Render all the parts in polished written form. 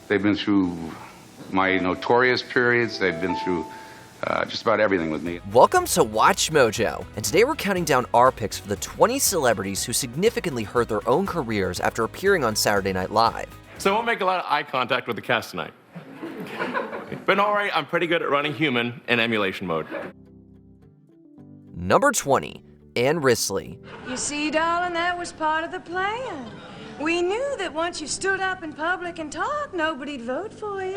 They've been through my notorious periods. They've been through just about everything with me. Welcome to Watch Mojo, and today we're counting down our picks for the 20 celebrities who significantly hurt their own careers after appearing on Saturday Night Live. So I won't make a lot of eye contact with the cast tonight. But all right, I'm pretty good at running human in emulation mode. Number 20, Ann Risley. You see, darling, that was part of the plan. We knew that once you stood up in public and talked, nobody'd vote for you.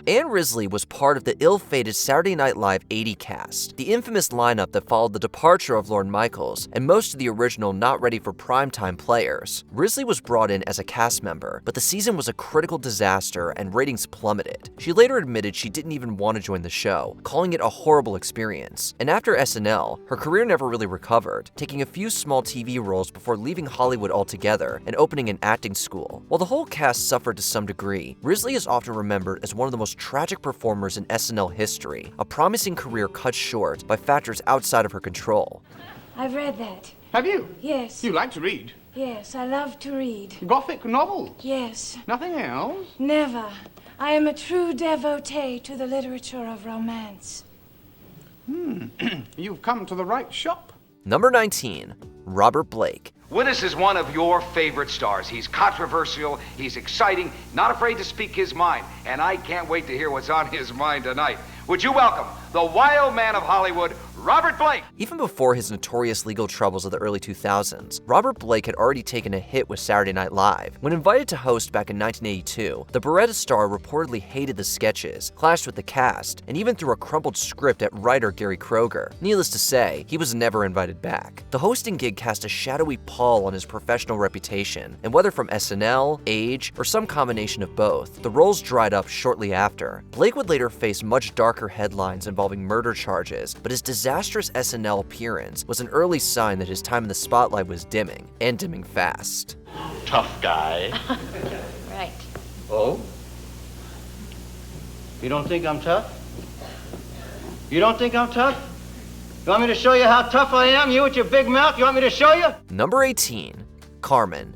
Ann Risley was part of the ill-fated Saturday Night Live 80 cast, the infamous lineup that followed the departure of Lorne Michaels and most of the original not-ready-for-primetime players. Risley was brought in as a cast member, but the season was a critical disaster and ratings plummeted. She later admitted she didn't even want to join the show, calling it a horrible experience. And after SNL, her career never really recovered, taking a few small TV roles before leaving Hollywood altogether and opening an acting school. While the whole cast suffered to some degree, Risley is often remembered as one of the most tragic performers in SNL history, a promising career cut short by factors outside of her control. I've read that. Have you? Yes. You like to read? Yes, I love to read. Gothic novels? Yes. Nothing else? Never. I am a true devotee to the literature of romance. You've come to the right shop. Number 19, Robert Blake. Willis is one of your favorite stars. He's controversial, he's exciting, not afraid to speak his mind, and I can't wait to hear what's on his mind tonight. Would you welcome the wild man of Hollywood, Robert Blake? Even before his notorious legal troubles of the early 2000s, Robert Blake had already taken a hit with Saturday Night Live. When invited to host back in 1982, the Beretta star reportedly hated the sketches, clashed with the cast, and even threw a crumpled script at writer Gary Kroeger. Needless to say, he was never invited back. The hosting gig cast a shadowy pall on his professional reputation, and whether from SNL, age, or some combination of both, the roles dried up shortly after. Blake would later face much darker headlines involving murder charges, but his disastrous SNL appearance was an early sign that his time in the spotlight was dimming, and dimming fast. Tough guy. Right. Oh? You don't think I'm tough? You don't think I'm tough? You want me to show you how tough I am? You with your big mouth? You want me to show you? Number 18, Karmin.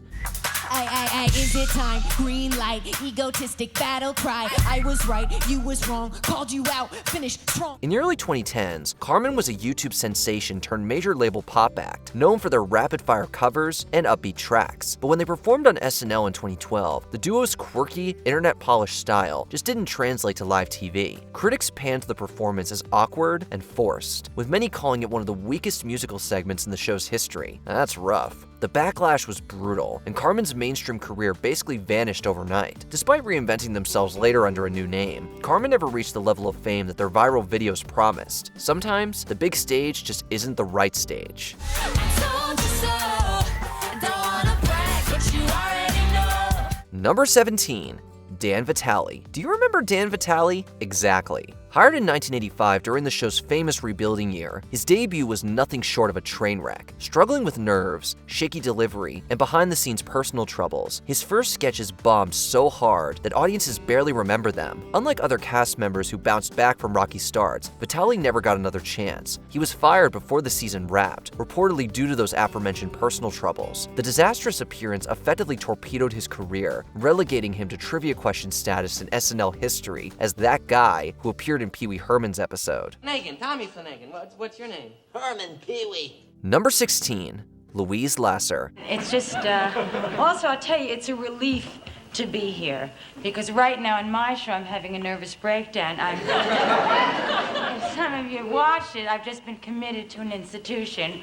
Is it time? Green light, egotistic battle cry. I was right, you was wrong, called you out, finished strong. In the early 2010s, Karmin was a YouTube sensation turned major label pop act, known for their rapid-fire covers and upbeat tracks. But when they performed on SNL in 2012, the duo's quirky, internet-polished style just didn't translate to live TV. Critics panned the performance as awkward and forced, with many calling it one of the weakest musical segments in the show's history. Now, that's rough. The backlash was brutal, and Karmin's mainstream career basically vanished overnight. Despite reinventing themselves later under a new name, Karmin never reached the level of fame that their viral videos promised. Sometimes, the big stage just isn't the right stage. Number 17, Dan Vitale. Do you remember Dan Vitale? Exactly. Hired in 1985 during the show's famous rebuilding year, his debut was nothing short of a train wreck. Struggling with nerves, shaky delivery, and behind-the-scenes personal troubles, his first sketches bombed so hard that audiences barely remember them. Unlike other cast members who bounced back from rocky starts, Vitale never got another chance. He was fired before the season wrapped, reportedly due to those aforementioned personal troubles. The disastrous appearance effectively torpedoed his career, relegating him to trivia question status in SNL history as that guy who appeared in Pee Wee Herman's episode. Finnegan, Tommy Finnegan. What's your name? Herman Pee-wee. Number 16, Louise Lasser. It's just, also I'll tell you, it's a relief to be here, because right now in my show I'm having a nervous breakdown. If some of you watched it, I've just been committed to an institution.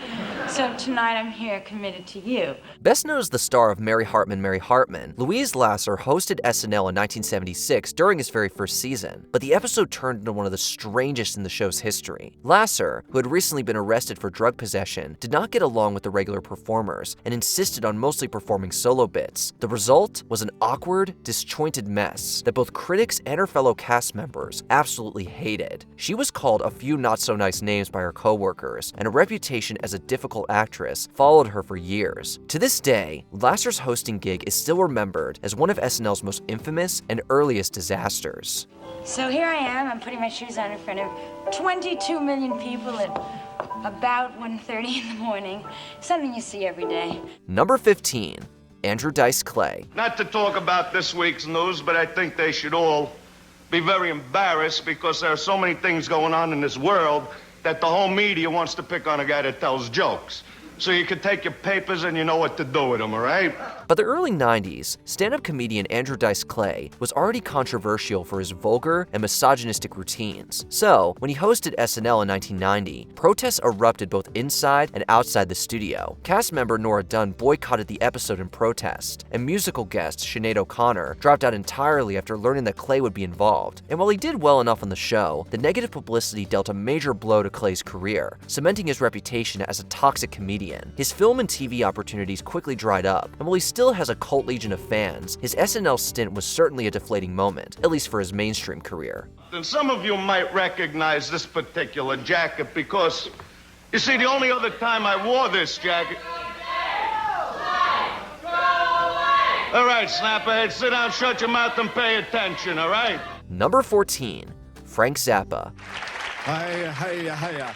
So tonight I'm here committed to you. Best known as the star of Mary Hartman, Mary Hartman, Louise Lasser hosted SNL in 1976 during his very first season, but the episode turned into one of the strangest in the show's history. Lasser, who had recently been arrested for drug possession, did not get along with the regular performers and insisted on mostly performing solo bits. The result was an awkward, disjointed mess that both critics and her fellow cast members absolutely hated. She was called a few not-so-nice names by her co-workers, and a reputation as a difficult actress followed her for years. To this day, Lasser's hosting gig is still remembered as one of SNL's most infamous and earliest disasters. So here I am, I'm putting my shoes on in front of 22 million people at about 1:30 in the morning. Something you see every day. Number 15, Andrew Dice Clay. Not to talk about this week's news, but I think they should all be very embarrassed because there are so many things going on in this world that the whole media wants to pick on a guy that tells jokes. So you can take your papers and you know what to do with them, all right? By the early 90s, stand-up comedian Andrew Dice Clay was already controversial for his vulgar and misogynistic routines. So, when he hosted SNL in 1990, protests erupted both inside and outside the studio. Cast member Nora Dunn boycotted the episode in protest, and musical guest Sinead O'Connor dropped out entirely after learning that Clay would be involved. And while he did well enough on the show, the negative publicity dealt a major blow to Clay's career, cementing his reputation as a toxic comedian. His film and TV opportunities quickly dried up, and while he still has a cult legion of fans, his SNL stint was certainly a deflating moment, at least for his mainstream career. And some of you might recognize this particular jacket because, you see, the only other time I wore this jacket... All right, Snapperhead, sit down, shut your mouth, and pay attention, all right? Number 14, Frank Zappa. Hiya.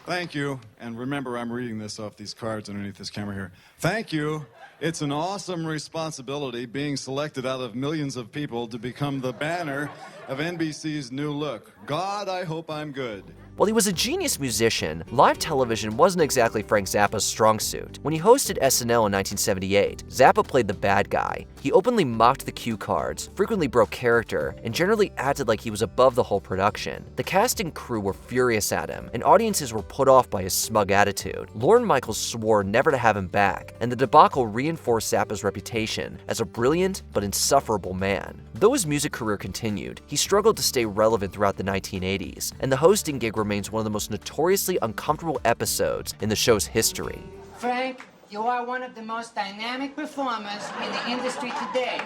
Thank you, and remember I'm reading this off these cards underneath this camera here. Thank you. It's an awesome responsibility being selected out of millions of people to become the banner of NBC's new look. God, I hope I'm good. While he was a genius musician, live television wasn't exactly Frank Zappa's strong suit. When he hosted SNL in 1978, Zappa played the bad guy. He openly mocked the cue cards, frequently broke character, and generally acted like he was above the whole production. The cast and crew were furious at him, and audiences were put off by his smug attitude. Lorne Michaels swore never to have him back, and the debacle reinforced Zappa's reputation as a brilliant but insufferable man. Though his music career continued, he struggled to stay relevant throughout the 1980s, and the hosting gig remains one of the most notoriously uncomfortable episodes in the show's history. Frank, you are one of the most dynamic performers in the industry today.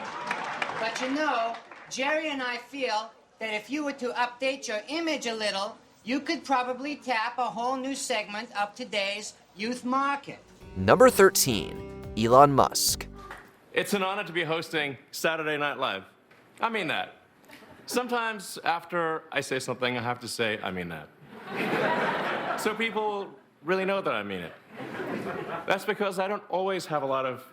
But you know, Jerry and I feel that if you were to update your image a little, you could probably tap a whole new segment of today's youth market. Number 13, Elon Musk. It's an honor to be hosting Saturday Night Live. I mean that. Sometimes after I say something, I have to say, I mean that. So people really know that I mean it. That's because I don't always have a lot of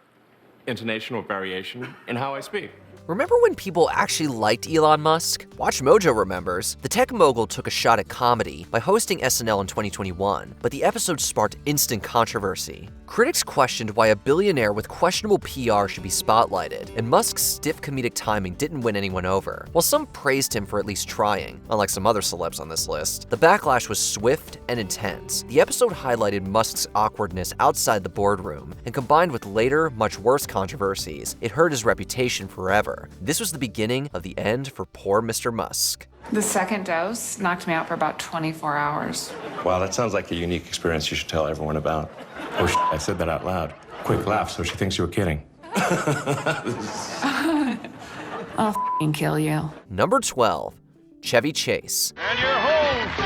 intonation or variation in how I speak. Remember when people actually liked Elon Musk? WatchMojo remembers. The tech mogul took a shot at comedy by hosting SNL in 2021, but the episode sparked instant controversy. Critics questioned why a billionaire with questionable PR should be spotlighted, and Musk's stiff comedic timing didn't win anyone over. While some praised him for at least trying, unlike some other celebs on this list, the backlash was swift and intense. The episode highlighted Musk's awkwardness outside the boardroom, and combined with later, much worse controversies, it hurt his reputation forever. This was the beginning of the end for poor Mr. Musk. The second dose knocked me out for about 24 hours. Wow, that sounds like a unique experience you should tell everyone about. Oh, I said that out loud. Quick laugh so she thinks you were kidding. I'll f***ing kill you. Number 12, Chevy Chase. And your host,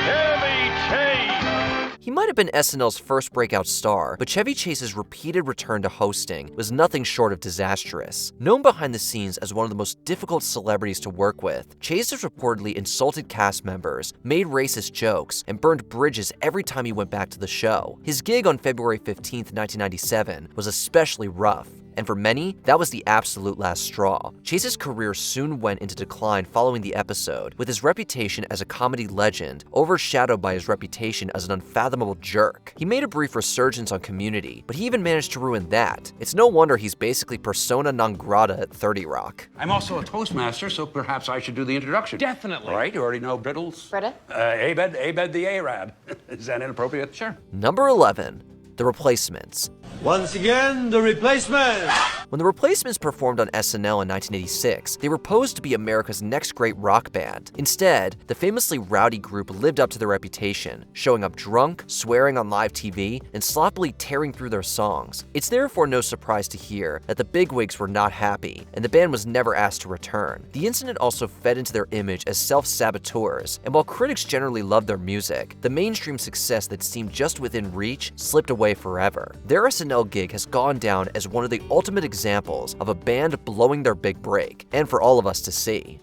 Chevy Chase. He might have been SNL's first breakout star, but Chevy Chase's repeated return to hosting was nothing short of disastrous. Known behind the scenes as one of the most difficult celebrities to work with, Chase has reportedly insulted cast members, made racist jokes, and burned bridges every time he went back to the show. His gig on February 15, 1997 was especially rough. And for many, that was the absolute last straw. Chase's career soon went into decline following the episode, with his reputation as a comedy legend overshadowed by his reputation as an unfathomable jerk. He made a brief resurgence on Community, but he even managed to ruin that. It's no wonder he's basically persona non grata at 30 Rock. I'm also a Toastmaster, so perhaps I should do the introduction. Definitely. All right, you already know Brittles. Britta? Abed the Arab. Is that inappropriate? Sure. Number 11, The Replacements. Once again, The Replacements. When The Replacements performed on SNL in 1986, they were posed to be America's next great rock band. Instead, the famously rowdy group lived up to their reputation, showing up drunk, swearing on live TV, and sloppily tearing through their songs. It's therefore no surprise to hear that the bigwigs were not happy, and the band was never asked to return. The incident also fed into their image as self-saboteurs, and while critics generally loved their music, the mainstream success that seemed just within reach slipped away forever. Their SNL gig has gone down as one of the ultimate examples of a band blowing their big break, and for all of us to see.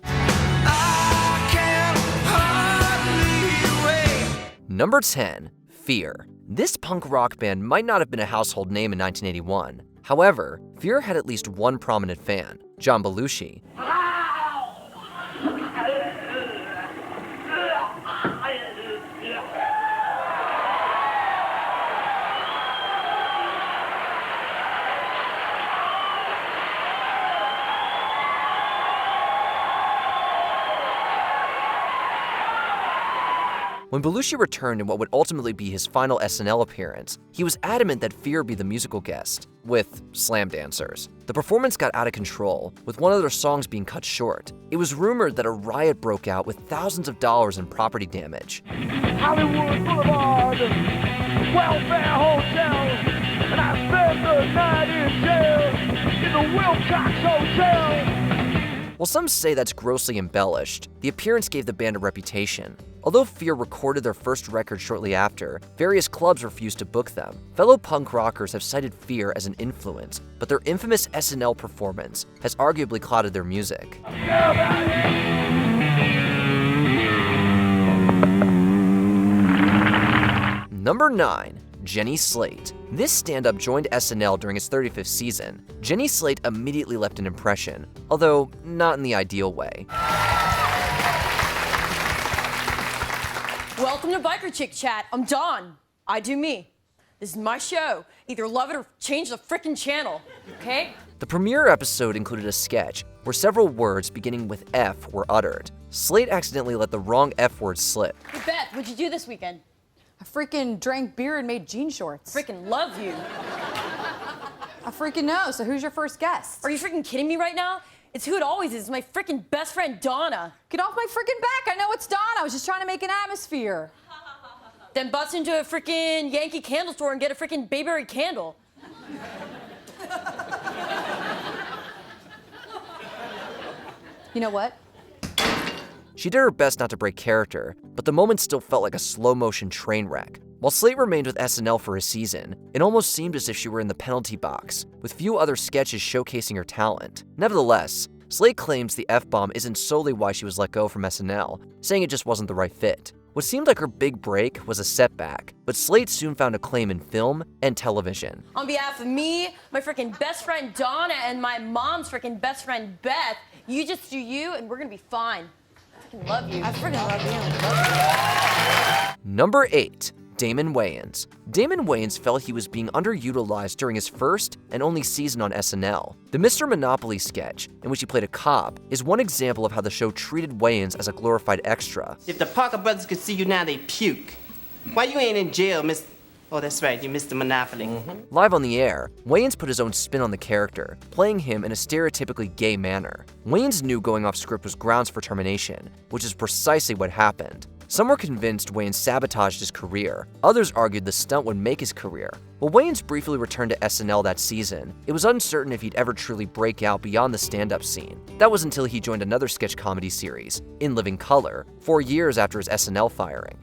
Number 10, Fear. This punk rock band might not have been a household name in 1981. However, Fear had at least one prominent fan, John Belushi. When Belushi returned in what would ultimately be his final SNL appearance, he was adamant that Fear be the musical guest, with slam dancers. The performance got out of control, with one of their songs being cut short. It was rumored that a riot broke out with thousands of dollars in property damage. Hollywood Boulevard, welfare hotel, and I spent the night in jail, in the Wilcox Hotel. While some say that's grossly embellished, the appearance gave the band a reputation. Although Fear recorded their first record shortly after, various clubs refused to book them. Fellow punk rockers have cited Fear as an influence, but their infamous SNL performance has arguably clouded their music. Number 9. Jenny Slate. This stand-up joined SNL during its 35th season. Jenny Slate immediately left an impression, although not in the ideal way. Welcome to Biker Chick Chat. I'm Dawn. I do me. This is my show. Either love it or change the frickin' channel, okay? The premiere episode included a sketch where several words beginning with F were uttered. Slate accidentally let the wrong F word slip. Hey, Beth, what'd you do this weekend? I freaking drank beer and made jean shorts. Freaking love you. I freaking know. So who's your first guest? Are you freaking kidding me right now? It's who it always is, my freaking best friend, Donna. Get off my freaking back. I know it's Donna. I was just trying to make an atmosphere. Then bust into a freaking Yankee candle store and get a freaking Bayberry candle. You know what? She did her best not to break character, but the moment still felt like a slow-motion train wreck. While Slate remained with SNL for a season, it almost seemed as if she were in the penalty box, with few other sketches showcasing her talent. Nevertheless, Slate claims the F-bomb isn't solely why she was let go from SNL, saying it just wasn't the right fit. What seemed like her big break was a setback, but Slate soon found acclaim in film and television. On behalf of me, my freaking best friend Donna, and my mom's freaking best friend Beth, you just do you and we're gonna be fine. I freaking love you. I freaking love you. Number 8. Damon Wayans. Damon Wayans felt he was being underutilized during his first and only season on SNL. The Mr. Monopoly sketch, in which he played a cop, is one example of how the show treated Wayans as a glorified extra. If the Parker brothers could see you now, they puke. Why you ain't in jail, Miss... Oh, that's right, you Mr. Monopoly. Live on the air, Wayans put his own spin on the character, playing him in a stereotypically gay manner. Wayans knew going off script was grounds for termination, which is precisely what happened. Some were convinced Wayans sabotaged his career. Others argued the stunt would make his career. While Wayans briefly returned to SNL that season, it was uncertain if he'd ever truly break out beyond the stand-up scene. That was until he joined another sketch comedy series, In Living Color, 4 years after his SNL firing.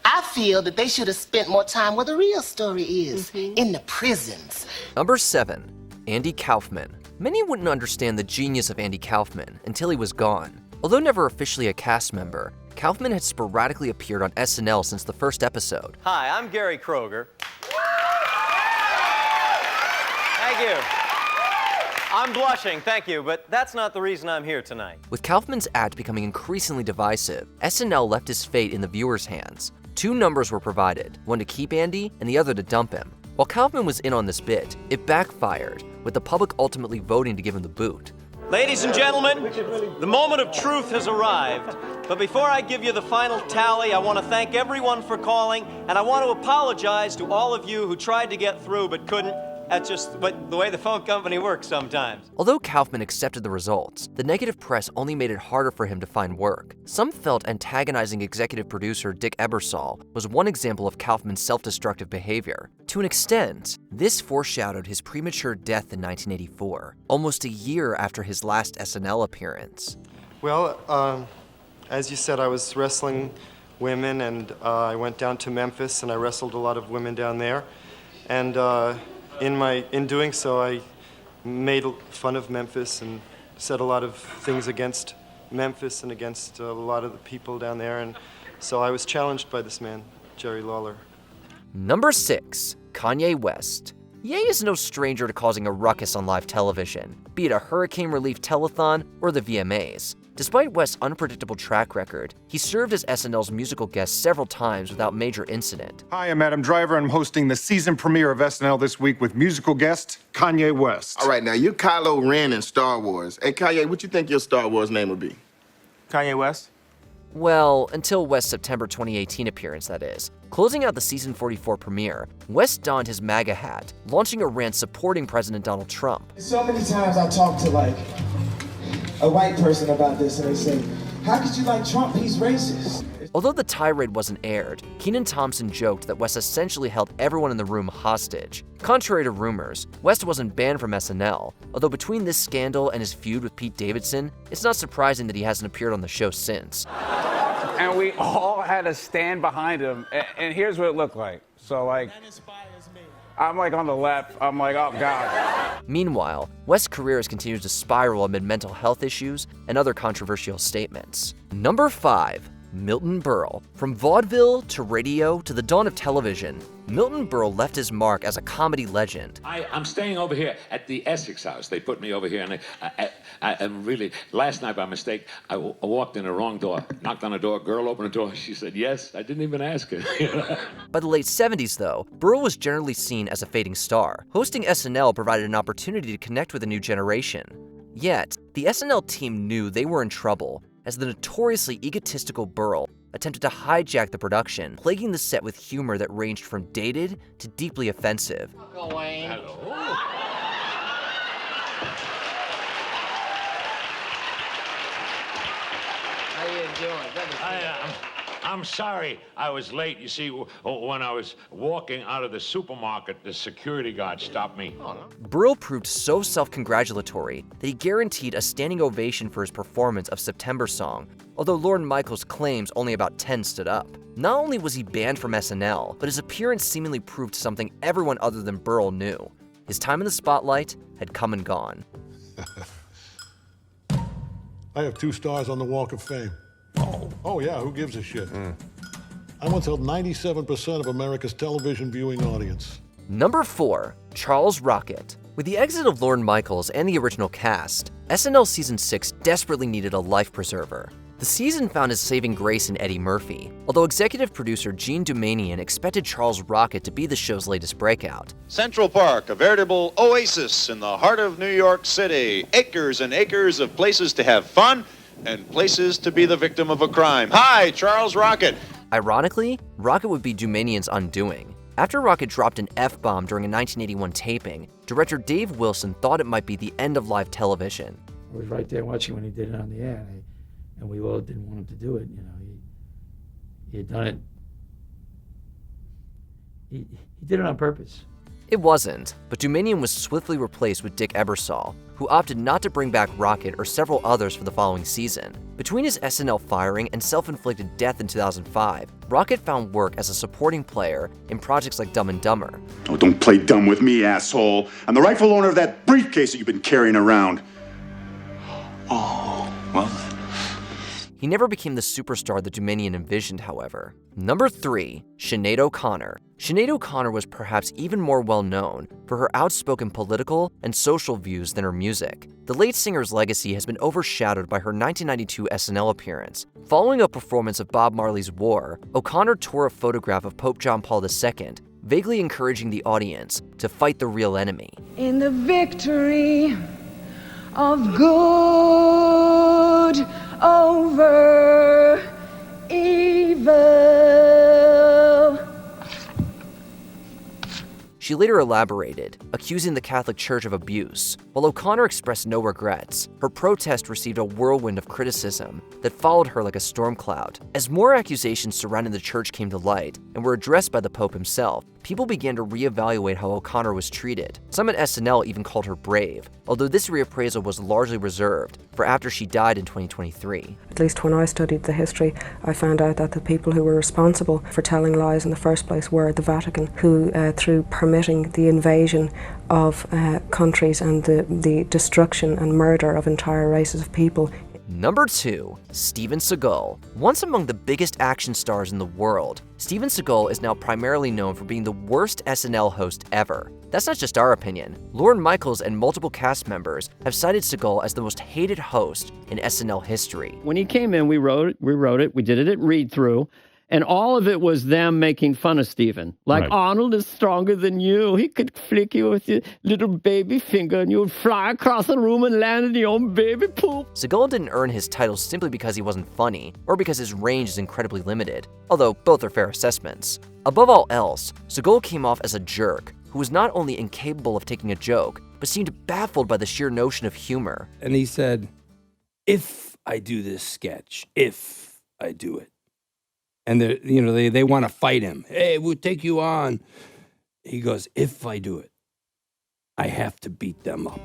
I feel that they should have spent more time where the real story is, in the prisons. Number 7. Andy Kaufman. Many wouldn't understand the genius of Andy Kaufman until he was gone. Although never officially a cast member, Kaufman had sporadically appeared on SNL since the first episode. Hi, I'm Gary Kroger. Thank you. I'm blushing, thank you, but that's not the reason I'm here tonight. With Kaufman's act becoming increasingly divisive, SNL left his fate in the viewers' hands. 2 numbers were provided, one to keep Andy and the other to dump him. While Kaufman was in on this bit, it backfired, with the public ultimately voting to give him the boot. Ladies and gentlemen, the moment of truth has arrived. But before I give you the final tally, I want to thank everyone for calling, and I want to apologize to all of you who tried to get through but couldn't. That's just the way the phone company works sometimes. Although Kaufman accepted the results, the negative press only made it harder for him to find work. Some felt antagonizing executive producer Dick Ebersol was one example of Kaufman's self-destructive behavior. To an extent, this foreshadowed his premature death in 1984, almost a year after his last SNL appearance. Well, as you said, I was wrestling women, and I went down to Memphis, and I wrestled a lot of women down there. And in doing so, I made fun of Memphis and said a lot of things against Memphis and against a lot of the people down there. And so I was challenged by this man, Jerry Lawler. Number 6. Kanye West. Ye is no stranger to causing a ruckus on live television, be it a hurricane relief telethon or the VMAs. Despite West's unpredictable track record, he served as SNL's musical guest several times without major incident. Hi, I'm Adam Driver. I'm hosting the season premiere of SNL this week with musical guest Kanye West. All right, now you're Kylo Ren in Star Wars. Hey, Kanye, what you think your Star Wars name would be? Kanye West? Well, until West's September 2018 appearance, that is. Closing out the season 44 premiere, West donned his MAGA hat, launching a rant supporting President Donald Trump. So many times I talk to a white person about this and they say, how could you like Trump? He's racist. Although the tirade wasn't aired, Kenan Thompson joked that West essentially held everyone in the room hostage. Contrary to rumors, West wasn't banned from SNL, although between this scandal and his feud with Pete Davidson, it's not surprising that he hasn't appeared on the show since. And we all had to stand behind him, and here's what it looked like. So I'm on the left, I'm like, oh God. Meanwhile, West's career has continued to spiral amid mental health issues and other controversial statements. Number 5. Milton Berle. From vaudeville to radio to the dawn of television, Milton Berle left his mark as a comedy legend. I'm staying over here at the Essex House. They put me over here, and really, last night by mistake, I walked in the wrong door, knocked on the door, girl opened the door, she said yes, I didn't even ask her. By the late 70s, though, Berle was generally seen as a fading star. Hosting SNL provided an opportunity to connect with a new generation. Yet, the SNL team knew they were in trouble, as the notoriously egotistical Berle attempted to hijack the production, plaguing the set with humor that ranged from dated to deeply offensive. Hello. How you doing? Good to see you. I'm sorry I was late. You see, when I was walking out of the supermarket, the security guard stopped me. Berle proved so self-congratulatory that he guaranteed a standing ovation for his performance of September Song, although Lorne Michaels claims only about 10 stood up. Not only was he banned from SNL, but his appearance seemingly proved something everyone other than Berle knew. His time in the spotlight had come and gone. I have 2 stars on the Walk of Fame. Oh yeah, who gives a shit? I once held 97% of America's television viewing audience. Number 4. Charles Rocket. With the exit of Lorne Michaels and the original cast, SNL Season 6 desperately needed a life preserver. The season found his saving grace in Eddie Murphy, although executive producer Gene Dumanian expected Charles Rocket to be the show's latest breakout. Central Park, a veritable oasis in the heart of New York City. Acres and acres of places to have fun and places to be the victim of a crime. Hi, Charles Rocket. Ironically, Rocket would be Dumanian's undoing. After Rocket dropped an F-bomb during a 1981 taping, director Dave Wilson thought it might be the end of live television. I was right there watching when he did it on the air, and we all didn't want him to do it. You know, he had done it. He did it on purpose. It wasn't, but Dumanian was swiftly replaced with Dick Ebersol, who opted not to bring back Rocket or several others for the following season. Between his SNL firing and self-inflicted death in 2005, Rocket found work as a supporting player in projects like Dumb and Dumber. Oh, don't play dumb with me, asshole. I'm the rightful owner of that briefcase that you've been carrying around. Oh, well. He never became the superstar that Dumanian envisioned, however. Number 3. Sinead O'Connor. Sinead O'Connor was perhaps even more well-known for her outspoken political and social views than her music. The late singer's legacy has been overshadowed by her 1992 SNL appearance. Following a performance of Bob Marley's War, O'Connor tore a photograph of Pope John Paul II, vaguely encouraging the audience to fight the real enemy. In the victory of good over evil. She later elaborated, accusing the Catholic Church of abuse. While O'Connor expressed no regrets, her protest received a whirlwind of criticism that followed her like a storm cloud. As more accusations surrounding the church came to light and were addressed by the Pope himself, people began to reevaluate how O'Connor was treated. Some at SNL even called her brave, although this reappraisal was largely reserved for after she died in 2023. At least when I studied the history, I found out that the people who were responsible for telling lies in the first place were the Vatican, who, through permitting the invasion of countries and the destruction and murder of entire races of people, Number 2. Steven Seagal. Once among the biggest action stars in the world, Steven Seagal is now primarily known for being the worst SNL host ever. That's not just our opinion. Lorne Michaels and multiple cast members have cited Seagal as the most hated host in SNL history. When he came in, we wrote it, we did it at read-through, and all of it was them making fun of Steven. Like, Right. Arnold is stronger than you. He could flick you with your little baby finger and you would fly across the room and land in your own baby poop. Seagal didn't earn his title simply because he wasn't funny, or because his range is incredibly limited, although both are fair assessments. Above all else, Seagal came off as a jerk who was not only incapable of taking a joke, but seemed baffled by the sheer notion of humor. And he said, if I do this sketch, if I do it. And they want to fight him. Hey, we'll take you on. He goes, if I do it, I have to beat them up.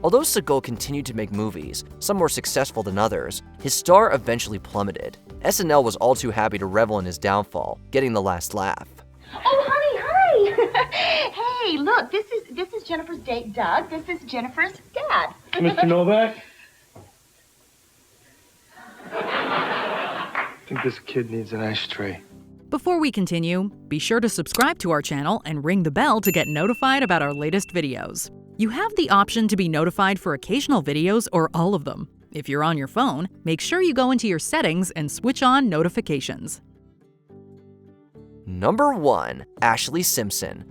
Although Seagal continued to make movies, some more successful than others, his star eventually plummeted. SNL was all too happy to revel in his downfall, getting the last laugh. Oh, honey, hi. Hey, look, this is Jennifer's date, Doug. This is Jennifer's dad. Mr. Novak? I think this kid needs an ashtray. Before we continue, be sure to subscribe to our channel and ring the bell to get notified about our latest videos. You have the option to be notified for occasional videos or all of them. If you're on your phone, make sure you go into your settings and switch on notifications. Number 1. Ashlee Simpson.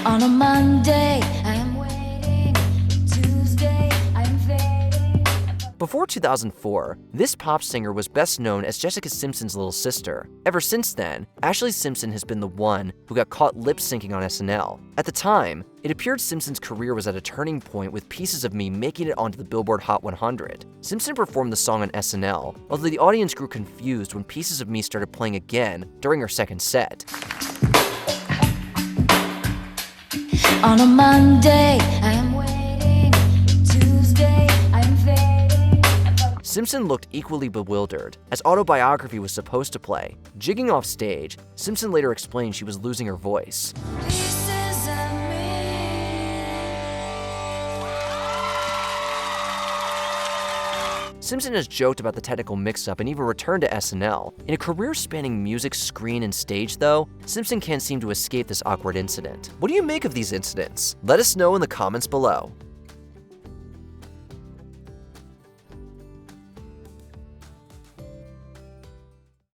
On a Monday, I am waiting. Tuesday, I am fading. Before 2004, this pop singer was best known as Jessica Simpson's little sister. Ever since then, Ashlee Simpson has been the one who got caught lip-syncing on SNL. At the time, it appeared Simpson's career was at a turning point with Pieces of Me making it onto the Billboard Hot 100. Simpson performed the song on SNL, although the audience grew confused when Pieces of Me started playing again during her second set. On a Monday, I am waiting. Tuesday, I am fading. Simpson looked equally bewildered, as Autobiography was supposed to play. Jigging off stage, Simpson later explained she was losing her voice. Pieces of me. Simpson has joked about the technical mix-up and even returned to SNL. In a career spanning music, screen, and stage, though, Simpson can't seem to escape this awkward incident. What do you make of these incidents? Let us know in the comments below.